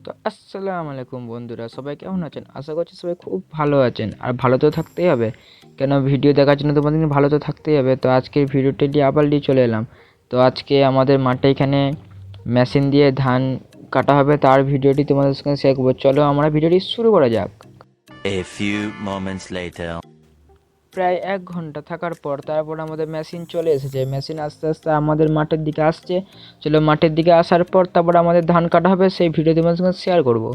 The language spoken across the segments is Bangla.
তো আসসালামু আলাইকুম বন্ধুরা, সবাই কেমন আছেন? আশা করছি সবাই খুব ভালো আছেন, আর ভালো তো থাকতেই হবে। কেন, ভিডিও দেখার জন্য তোমাদের ভালো তো থাকতেই হবে। তো আজকের ভিডিওটি নিয়ে আবার নিয়ে চলে এলাম। তো আজকে আমাদের মাঠে এখানে মেশিন দিয়ে ধান কাটা হবে, তার ভিডিওটি তোমাদের সঙ্গে শেয়ার করবো। চলো আমরা ভিডিওটি শুরু করা যাক। A few moments later. প্রায় 1 ঘন্টা থাকার পর তারপর আমাদের মেশিন চলে এসেছে। মেশিন আস্তে আস্তে আমাদের মাঠের দিকে আসছে। চলো মাঠের দিকে আসার পর তারপর আমাদের ধান কাটা হবে, সেই ভিডিও তোমাদের সঙ্গে শেয়ার করবো।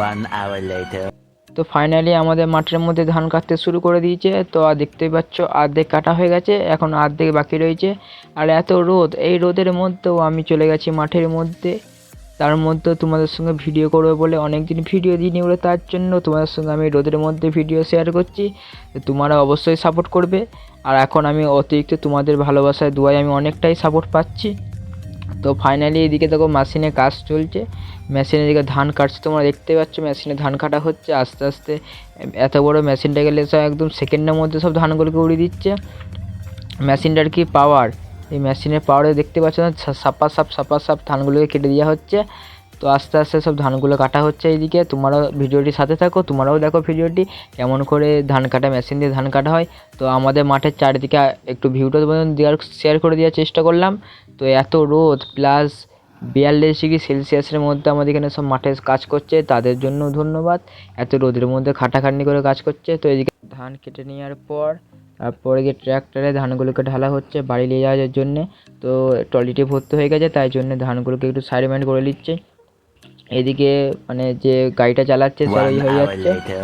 1 hour later. তো ফাইনালি আমাদের মাঠের মধ্যে ধান কাটতে শুরু করে দিয়েছে। তো আর দেখতেই পাচ্ছ অর্ধেক কাটা হয়ে গেছে, এখন অর্ধেক বাকি রয়েছে। আর এত রোদ, এই রোদের মধ্যেও আমি চলে গেছি মাঠের মধ্যে। তার মধ্যে তোমাদের সঙ্গে ভিডিও করবো বলে অনেকদিন ভিডিও দিইনি বলে, তার জন্য তোমাদের সঙ্গে আমি রোদের মধ্যে ভিডিও শেয়ার করছি। তোমরা অবশ্যই সাপোর্ট করবে। আর এখন আমি অতিরিক্ত তোমাদের ভালোবাসায় দুয়ায় আমি অনেকটাই সাপোর্ট পাচ্ছি। তো ফাইনালি এদিকে দেখো মেশিনে কাজ চলছে, মেশিনের দিকে ধান কাটছে, তোমরা দেখতে পাচ্ছ মেশিনে ধান কাটা হচ্ছে আস্তে আস্তে। এত বড় মেশিনটা গেলে সব একদম সেকেন্ডের মধ্যে সব ধানগুলোকে উড়িয়ে দিচ্ছে। মেশিনটার কি পাওয়ার, এই মেশিনের পাওয়ারে দেখতে পাচ্ছ না, সাপা সাপ ধানগুলোকে কেটে দেওয়া হচ্ছে। তো আস্তে আস্তে সব ধানগুলো কাটা হচ্ছে এইদিকে। তোমরাও ভিডিওটির সাথে থাকো, তোমরাও দেখো ভিডিওটি কেমন করে ধান কাটা, মেশিন দিয়ে ধান কাটা হয়। তো আমাদের মাঠের চারিদিকে একটু ভিউটা দেওয়ার শেয়ার করে দেওয়ার চেষ্টা করলাম। তো এত রোদ প্লাস 42 ডিগ্রি সেলসিয়াসের মধ্যে আমাদের এখানে সব মাঠে কাজ করছে, তাদের জন্য ধন্যবাদ। এত রোদের মধ্যে খাটাখাটনি করে কাজ করছে। তো এদিকে ধান কেটে নেওয়ার পর তারপরে গিয়ে ট্র্যাক্টরে ধানগুলোকে ঢালা হচ্ছে বাড়ি নিয়ে যাওয়ার জন্যে। তো ট্রলিটি ভর্তি হয়ে গেছে, তাই জন্য ধানগুলোকে একটু সাইডমেন্ট করে নিচ্ছে। এদিকে মানে যে গাড়িটা চালাচ্ছে স্যার ওই 1 হয়ে hour যাচ্ছে। later.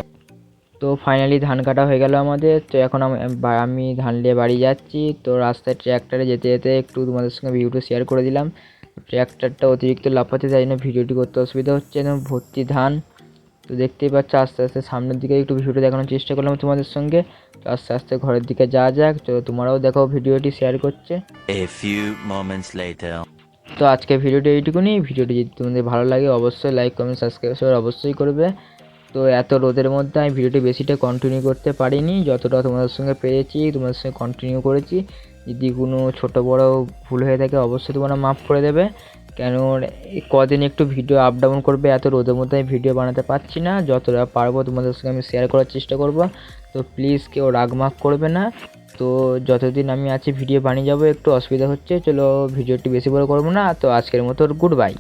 তো ফাইনালি ধান কাটা হয়ে গেল আমাদের। তো এখন আমি ধান নিয়ে বাড়ি যাচ্ছি। তো রাস্তায় ট্র্যাক্টরে যেতে যেতে একটু তোমাদের সঙ্গে ভিডিওটা শেয়ার করে দিলাম। ট্র্যাক্টরটা অতিরিক্ত লাফাচ্ছে, তাই জন্য ভিডিওটি করতে অসুবিধা হচ্ছে, যেন ভর্তি ধান। তো দেখতেই পাচ্ছ আস্তে আস্তে সামনের দিকে একটু ভিডিওটা দেখানোর চেষ্টা করলাম তোমাদের সঙ্গে। তো আস্তে আস্তে ঘরের দিকে যাওয়া যাক। তো তোমরাও দেখো ভিডিওটি শেয়ার করছে। A few moments later. তো আজকে ভিডিওটি এইটুকুনি। ভিডিওটি যদি তোমাদের ভালো লাগে অবশ্যই লাইক কমেন্ট সাবস্ক্রাইব অবশ্যই করবে। তো এত রোদের মধ্যে আমি ভিডিওটি বেশিটা কন্টিনিউ করতে পারিনি, যতটা তোমাদের সঙ্গে পেরেছি তোমাদের সঙ্গে কন্টিনিউ করেছি। যদি কোনো ছোটো বড়ো ভুল হয়ে থাকে অবশ্যই তোমরা মাফ করে দেবে। কেন কদিন একটু ভিডিও আপ ডাউন করবে, এত রোদের মধ্যে আমি ভিডিও বানাতে পারছি না। যতটা পারবো তোমাদের সঙ্গে আমি শেয়ার করার চেষ্টা করব। তো প্লিজ কেউ রাগ মাফ করবে না। তো যতদিন আমি আছি ভিডিও বানিয়ে যাবো, একটু অসুবিধা হচ্ছে। চলো ভিডিওটি বেশি বড় করবো না। তো আজকের মতো গুড বাই।